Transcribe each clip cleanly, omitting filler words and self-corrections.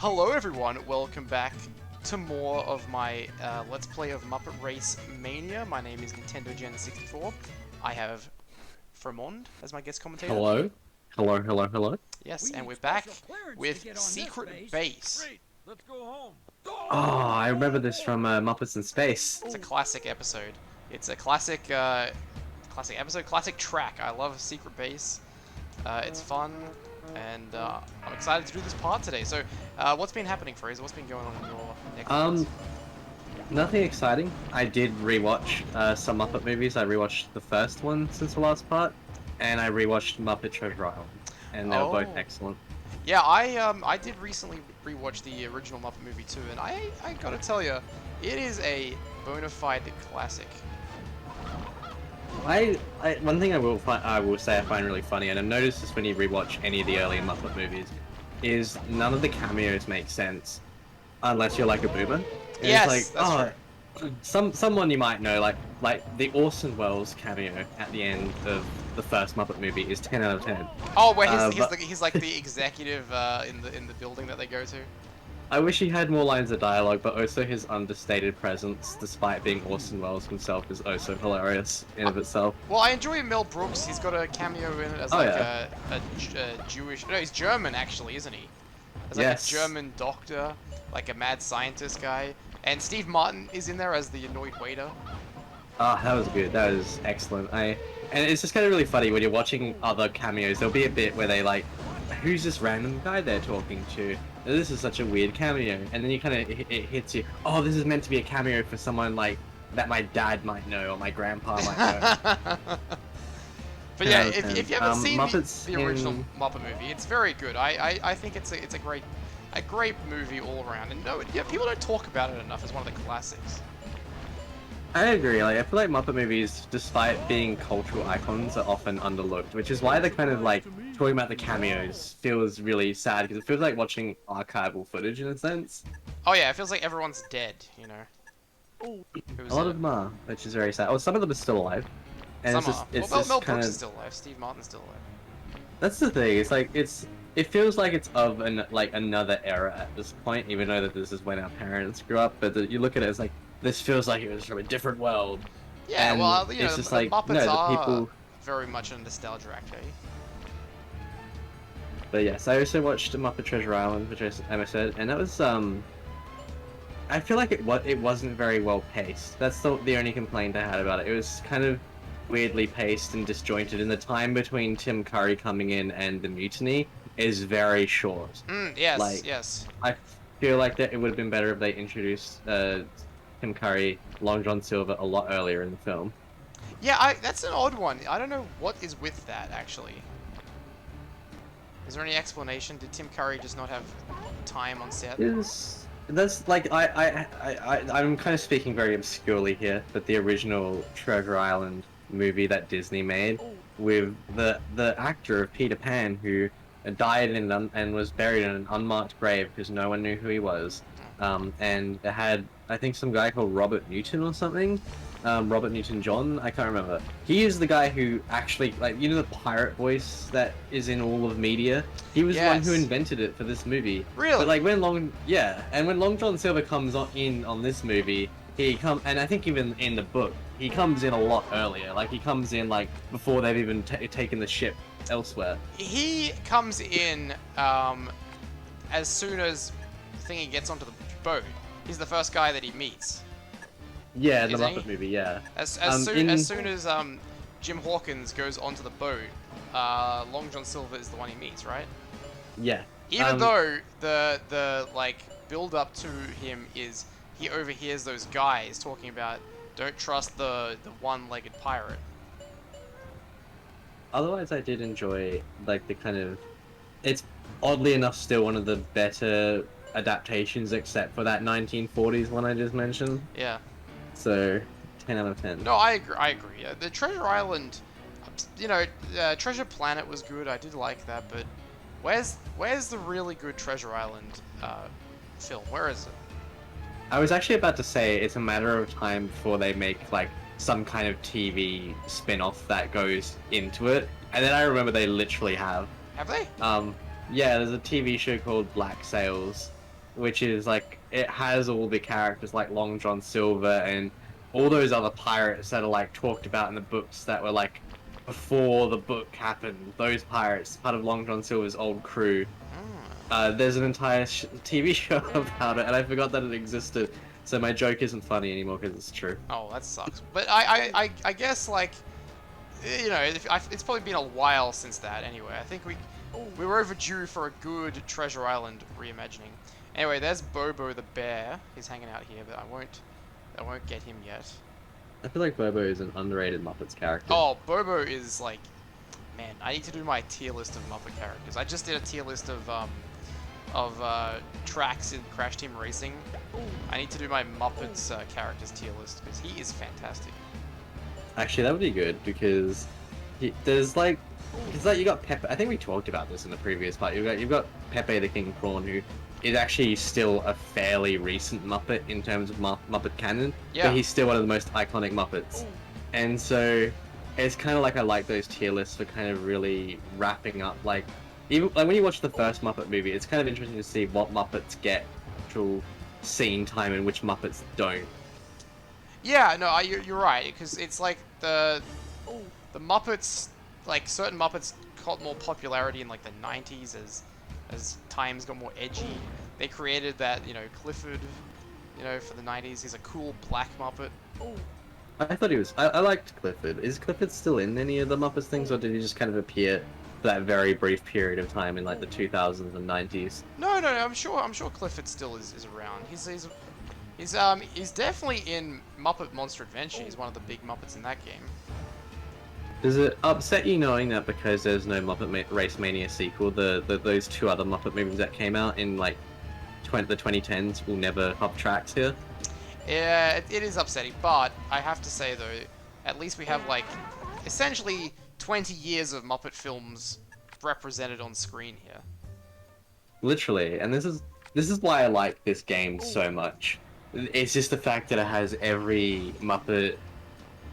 Hello everyone, welcome back to more of my Let's Play of Muppet RaceMania. My name is Nintendo Gen 64. I have Fremond as my guest commentator. Hello? Hello? Yes, and we're back with Secret Base. Great, let's go home. Oh, I remember this from Muppets in Space. It's a classic episode. It's a classic episode, classic track. I love Secret Base. It's fun, and I'm excited to do this part today. So, what's been happening, Fraser? What's been going on in your neck of woods? Nothing exciting. I did rewatch some Muppet movies. I rewatched the first one since the last part, and I rewatched Muppet Treasure Island, and they were both excellent. Yeah, I did recently rewatch the original Muppet movie too, and I gotta tell you, it is a bona fide classic. One thing I will say I find really funny, and I've noticed this when you rewatch any of the earlier Muppet movies, is none of the cameos make sense unless you're like a boomer. And Yes, it's that's like, someone you might know, like the Orson Welles cameo at the end of the first Muppet movie is 10 out of 10. Oh, where he's like the executive in the building that they go to. I wish he had more lines of dialogue, but also his understated presence, despite being Orson Welles himself, is also hilarious in of itself. Well, I enjoy Mel Brooks. He's got a cameo in it as a Jewish. No, he's German actually, isn't he? As like a German doctor, like a mad scientist guy. And Steve Martin is in there as the annoyed waiter. Ah, that was good. That was excellent. And it's just kind of really funny when you're watching other cameos. There'll be a bit where they like, who's this random guy they're talking to? This is such a weird cameo, and then you kind of it hits you. Oh, this is meant to be a cameo for someone like that my dad might know or my grandpa might know. But yeah, if you haven't seen Muppets the original Muppet movie, it's very good. I think it's a great movie all around, and people don't talk about it enough as one of the classics. I agree. Like I feel like Muppet movies, despite being cultural icons, are often underlooked, which is why they're kind of like talking about the cameos feels really sad because it feels like watching archival footage in a sense. Oh yeah, it feels like everyone's dead, you know. A lot of them are, which is very sad. Well, some of them are still alive. And some it's are. just Well, Mel kind Brooks of... is still alive. Steve Martin's still alive. That's the thing. It's like it feels like it's of another era at this point, even though that this is when our parents grew up. But you look at it as like this feels like it was from a different world. Yeah, and well, you know, it's just the like Muppets are people. very much a nostalgia act, eh? But yes, I also watched Muppet Treasure Island, which Emma said, and that was I feel like it wasn't very well paced. That's the only complaint I had about it. It was kind of weirdly paced and disjointed, and the time between Tim Curry coming in and the mutiny is very short. Yes, yes. I feel like that it would have been better if they introduced Tim Curry, Long John Silver a lot earlier in the film. Yeah, that's an odd one. I don't know what is with that, actually. Is there any explanation? Did Tim Curry just not have time on set? That's like I'm kind of speaking very obscurely here, but the original Treasure Island movie that Disney made with the actor of Peter Pan who died and was buried in an unmarked grave because no one knew who he was, and it had I think some guy called Robert Newton or something. Robert Newton-John, I can't remember. He is the guy who actually, like, you know the pirate voice that is in all of media? He was the one who invented it for this movie. Really? But like when Long John Silver comes on this movie, and I think even in the book, he comes in a lot earlier. Like he comes in like before they've even taken the ship elsewhere. He comes in as soon as Thingy gets onto the boat. He's the first guy that he meets. Yeah, in the Muppet movie, yeah. As soon as Jim Hawkins goes onto the boat, Long John Silver is the one he meets, right? Yeah. Even though the like build up to him is he overhears those guys talking about don't trust the one-legged pirate. Otherwise, I did enjoy like the kind of. It's oddly enough still one of the better adaptations, except for that 1940s one I just mentioned. Yeah. So, 10 out of 10. No, I agree. The Treasure Island, you know, Treasure Planet was good. I did like that, but where's the really good Treasure Island film? Where is it? I was actually about to say it's a matter of time before they make like some kind of TV spin-off that goes into it, and then I remember they literally have. Have they? Yeah, there's a TV show called Black Sails, and which is like it has all the characters like Long John Silver and all those other pirates that are like talked about in the books that were like before the book happened. Those pirates, part of Long John Silver's old crew. Mm. There's an entire TV show about it, and I forgot that it existed. So my joke isn't funny anymore because it's true. Oh, that sucks. But I guess like, it's probably been a while since that. Anyway, I think we were overdue for a good Treasure Island reimagining. Anyway, there's Bobo the bear. He's hanging out here, but I won't get him yet. I feel like Bobo is an underrated Muppets character. Oh, Bobo is like, man, I need to do my tier list of Muppet characters. I just did a tier list of tracks in Crash Team Racing. I need to do my Muppets characters tier list because he is fantastic. Actually, that would be good because there's like, it's like you got Pepe. I think we talked about this in the previous part. You've got Pepe the King Prawn, who is actually still a fairly recent Muppet in terms of Muppet canon. Yeah. But he's still one of the most iconic Muppets, and so it's kind of like I like those tier lists for kind of really wrapping up like. Even like when you watch the first Muppet movie, it's kind of interesting to see what Muppets get actual scene time and which Muppets don't. Yeah, no, you're right because it's like the Muppets, like certain Muppets got more popularity in like the 90s as times got more edgy. They created that, Clifford, for the 90s. He's a cool black Muppet. I thought he was. I liked Clifford. Is Clifford still in any of the Muppets things, or did he just kind of appear for that very brief period of time in like the 2000s and 90s? No, I'm sure Clifford still is around. He's definitely in Muppet Monster Adventure. He's one of the big Muppets in that game. Does it upset you knowing that because there's no Muppet RaceMania sequel, those two other Muppet movies that came out in like the 2010s will never have tracks here? Yeah, it is upsetting, but I have to say though, at least we have like essentially 20 years of Muppet films represented on screen here. Literally, and this is why I like this game so much. It's just the fact that it has every Muppet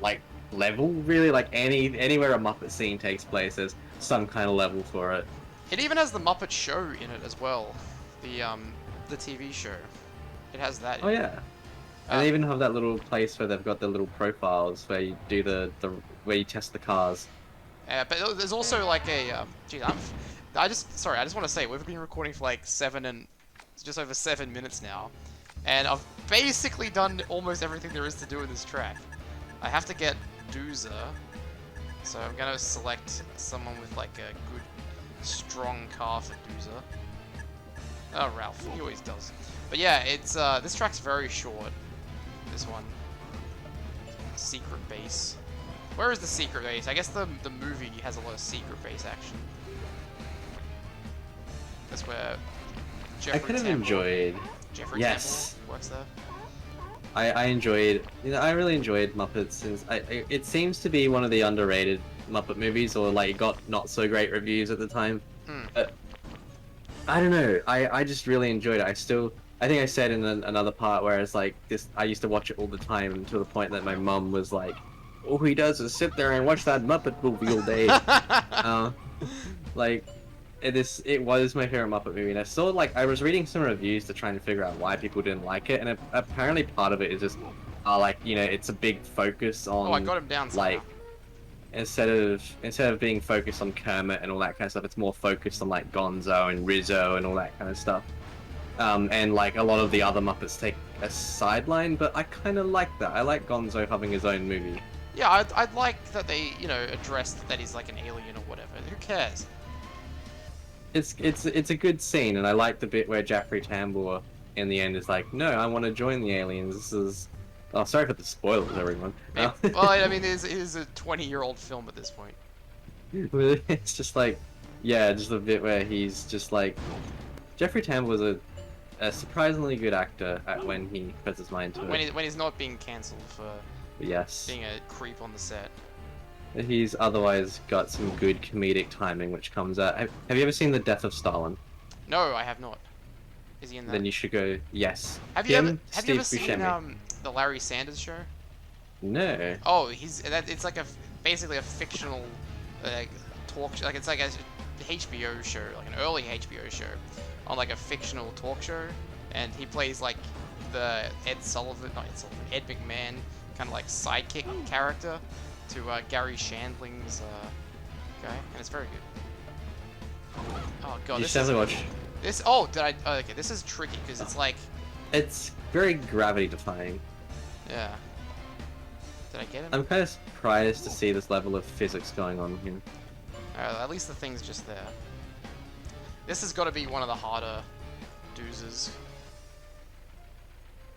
like level, really, like anywhere a Muppet scene takes place, there's some kind of level for it. It even has the Muppet Show in it as well, the TV show. It has that. Oh yeah. And they even have that little place where they've got the little profiles where you do the where you test the cars. But there's also like a geez, I just want to say we've been recording for like just over 7 minutes now, and I've basically done almost everything there is to do in this track. I have to get Doozer, so I'm gonna select someone with like a good, strong car for Doozer. Oh, Ralph, he always does. But yeah, it's this track's very short. This one, secret base. Where is the secret base? I guess the movie has a lot of secret base action. That's where Jeffrey I kind of Tambor, enjoyed. Jeffrey Yes. Tambor works there. I enjoyed. I really enjoyed Muppets since it seems to be one of the underrated Muppet movies, or like it got not so great reviews at the time. But I don't know. I just really enjoyed it. I think I said in another part where it's like this. I used to watch it all the time to the point that my mum was like, "All he does is sit there and watch that Muppet movie all day." Like, it was my favorite Muppet movie, and I was reading some reviews to try and figure out why people didn't like it, and apparently part of it is just, it's a big focus on. Oh, I got him down somehow. Like, instead of being focused on Kermit and all that kind of stuff, it's more focused on like Gonzo and Rizzo and all that kind of stuff. And like a lot of the other Muppets take a sideline, but I kind of like that. I like Gonzo having his own movie. Yeah, I'd like that they, addressed that he's like an alien or whatever. Who cares? It's a good scene, and I like the bit where Jeffrey Tambor in the end is like, "No, I want to join the aliens. This is." Oh, sorry for the spoilers, everyone. Well, I mean, it is a 20-year-old film at this point. It's just like, yeah, just a bit where he's just like, Jeffrey Tambor was a surprisingly good actor at when he puts his mind to it. When he's not being cancelled for Yes. being a creep on the set. He's otherwise got some good comedic timing, which comes out. Have you ever seen The Death of Stalin? No, I have not. Is he in that? Then you should go. Yes. Have you ever Steve seen Buscemi. the Larry Sanders Show? No. Oh, it's like basically a fictional talk show. Like it's like a HBO show, like an early HBO show, on like a fictional talk show, and he plays like the Ed McMahon kind of like sidekick character to Gary Shandling's guy, and it's very good. Oh god, You should definitely watch. this. Oh, did I? Oh, okay, this is tricky because it's like, It's very gravity defying. yeah. Did I get him? I'm kind of surprised to see this level of physics going on here. At least the thing's just there. This has got to be one of the harder doozes.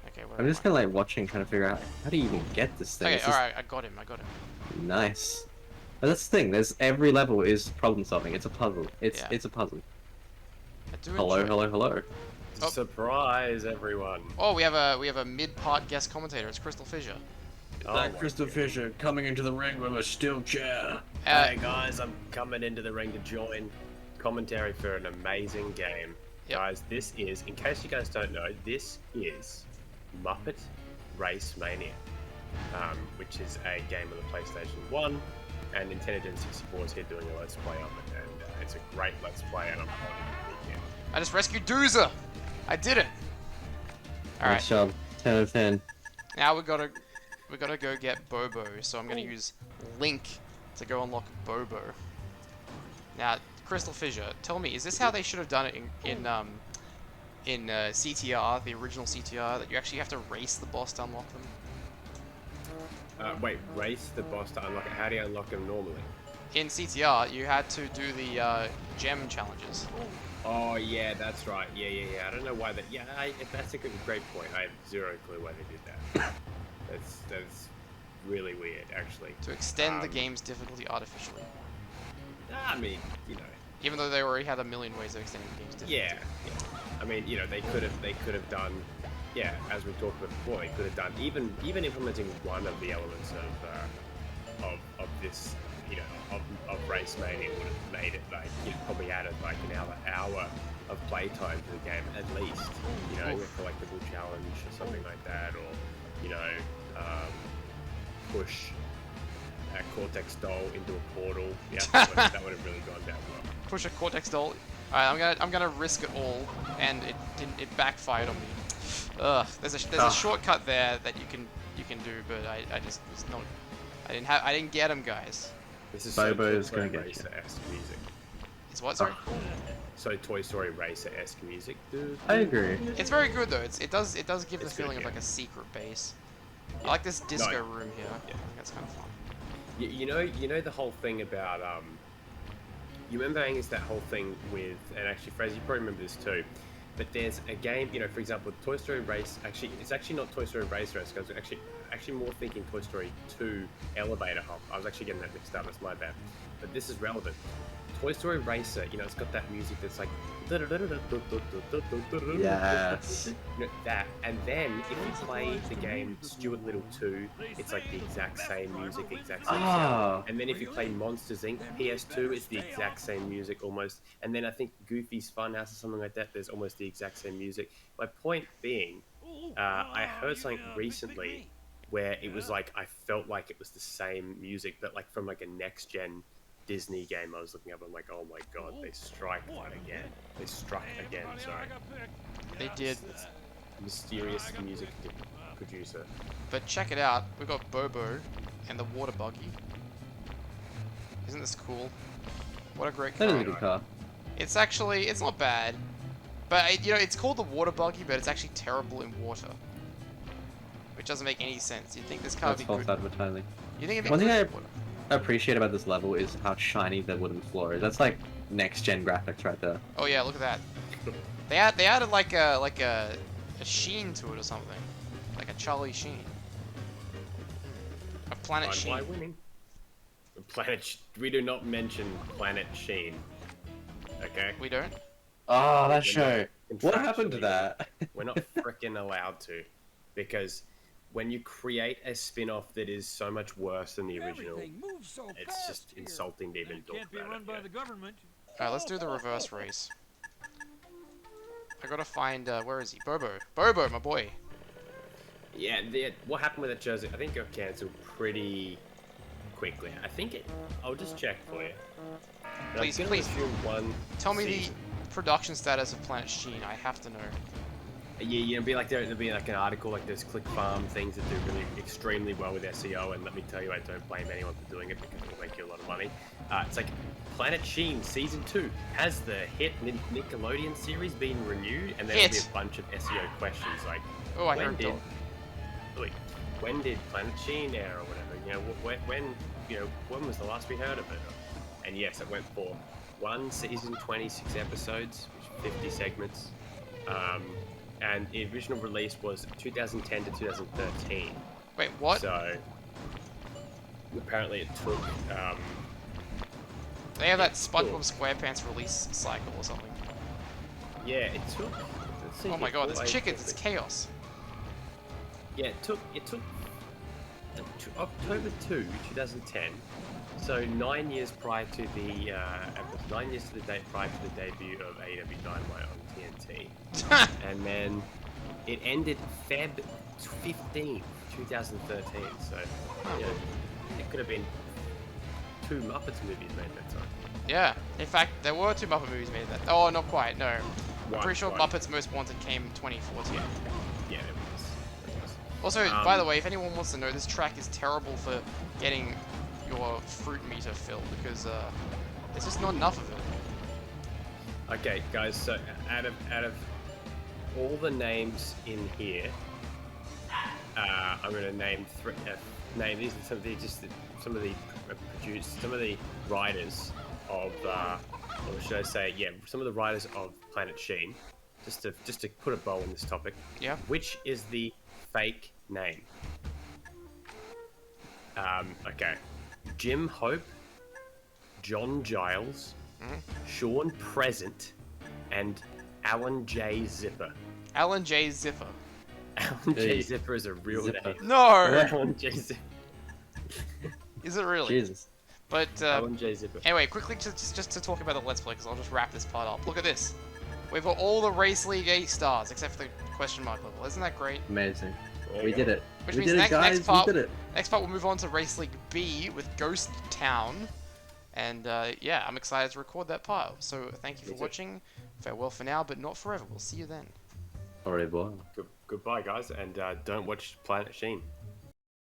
Okay, where I'm am just kind of like watching, trying to figure out how do you even get this thing. Okay, It's just alright, I got him. nice. But that's the thing. There's every level is problem solving. It's a puzzle. It's a puzzle. I do Hello, enjoy hello, hello. Oh. Surprise, everyone! Oh, we have a mid-part guest commentator. It's Crystal Fisher. Crystal Fisher coming into the ring with a steel chair. Hey guys, I'm coming into the ring to join commentary for an amazing game. Yep. Guys, this is, in case you guys don't know, this is Muppet RaceMania, which is a game of the PlayStation 1, and Nintendo 64 is here doing a Let's Play of it, and it's a great Let's Play, and I'm playing it again. I just rescued Doozer. I did it. All right. Nice job. 10 out of 10. Now we gotta go get Bobo. So I'm gonna use Link to go unlock Bobo. Now, Crystal Fisher, tell me, is this how they should have done it in CTR, the original CTR, that you actually have to race the boss to unlock them? Wait, race the boss to unlock it. How do you unlock them normally? In CTR, you had to do the gem challenges. Oh yeah, that's right. Yeah. I don't know why that. Yeah, that's a great point. I have zero clue why they did that. That's really weird, actually. To extend the game's difficulty artificially. I mean, you know. Even though they already had a million ways of extending the game's difficulty. Yeah. I mean, you know, they could have done. Yeah, as we talked about before, they could have done even implementing one of the elements of this. You know, of RaceMania would have made it like, you know, probably added like an hour of playtime to the game at least. You know, a collectible challenge or something like that, or you know, push a Cortex doll into a portal. Yeah, that would have really gone down well. Push a Cortex doll. Alright, I'm gonna risk it all, and it backfired on me. Ugh, there's a shortcut there that you can do, but I just was not. I didn't get him, guys. This is Bobo's so gonna get Racer-esque music. It's what, sorry? So Toy Story Racer-esque music. I agree. It's very good though. It does give the It's feeling good, of like a secret base. I like this disco room here. Yeah. I think that's kind of fun. You know the whole thing about you remember Angus that whole thing with, and actually Fraser, you probably remember this too, but there's a game, you know, for example, Toy Story Race, actually it's actually not Toy Story Racer, I was actually more thinking Toy Story 2 Elevator Hop. I was actually getting that mixed up, that's my bad. But this is relevant. Toy Story Racer, you know, it's got that music that's like Yes. you know, that, and then if you play the game Stuart Little 2, it's like the exact same music, the exact same sound. And then if you play Monsters Inc. PS2, it's the exact same music almost. And then I think Goofy's Funhouse or something like that, there's almost the exact same music. My point being, I heard something recently where it was like, I felt like it was the same music, but like from like a next gen Disney game I was looking up. I'm like, oh my god, they strike that again. They struck again, sorry. They did. Mysterious music producer. But check it out. We've got Bobo and the water buggy. Isn't this cool? What a great That is car. a good car. It's not bad. But, you know, it's called the water buggy, but it's actually terrible in water. Which doesn't make any sense. You'd think this car would That's be false good. advertising. You think it'd be One good thing in water. I appreciate about this level is how shiny the wooden floor is. That's like next gen graphics right there. Oh yeah, look at that. They added like a sheen to it or something, like a Charlie Sheen. A Planet Fine by Sheen. winning. We do not mention Planet Sheen. Okay? We don't. Oh, that show. Contractually, What happened to that? We're not freaking allowed to, because when you create a spin-off that is so much worse than the original, it's just insulting to even talk about it. Alright, let's do the reverse race. I gotta find where is he? Bobo, my boy. Yeah, what happened with that jersey? I think it got cancelled pretty quickly. I think it. I'll just check for you. But Please. One Tell me season. the production status of Planet Sheen. I have to know. Yeah, be like there'll be like an article like those click farm things that do really extremely well with SEO, and let me tell you, I don't blame anyone for doing it because it will make you a lot of money. It's like Planet Sheen Season 2. Has the hit Nickelodeon series been renewed? And there'll be a bunch of SEO questions like, Oh, I heard dog. When did Planet Sheen air or whatever? You know, when was the last we heard of it? And yes, it went for 1 season, 26 episodes, 50 segments. And the original release was 2010 to 2013. Wait, what? So apparently it took. They have that SpongeBob SquarePants release cycle or something. Yeah, it took. Let's see, Oh my god, there's chickens! It's chaos. Yeah, it took October 2, 2010. So 9 years prior to the 9 years to the date prior to the debut of AEW Dynamite on TNT, and then it ended Feb 15, 2013. So it could have been 2 Muppets movies made that time. Yeah, in fact, there were 2 Muppet movies made that. Oh, not quite. No, I'm pretty sure One. Muppets Most Wanted came in 2014. Yeah, it was. Also, by the way, if anyone wants to know, this track is terrible for getting your fruit meter filled because there's just not enough of it. Okay, guys. So out of all the names in here, I'm going to name 3. Name these are some of the writers of, or should I say, some of the writers of Planet Sheen. Just to put a bow on this topic. Yeah. Which is the fake name? Okay. Jim Hope, John Giles, Sean Present, and Alan J. Zipper. Alan J. Zipper. Alan J. Zipper is a real Zipper. name. No! Alan J. Zipper. Is it really? Jesus. But Alan J. Zipper. anyway, quickly just to talk about the Let's Play, because I'll just wrap this part up. Look at this. We've got all the Race League 8 stars, except for the question mark level. Isn't that great? Amazing. There We you did go. it. Which We means did it, guys. next part, We did it. next part we'll move on to Race League B with Ghost Town. And yeah, I'm excited to record that part. So thank you for watching. Farewell for now, but not forever. We'll see you then. Au revoir. Goodbye, guys, and don't watch Planet Sheen.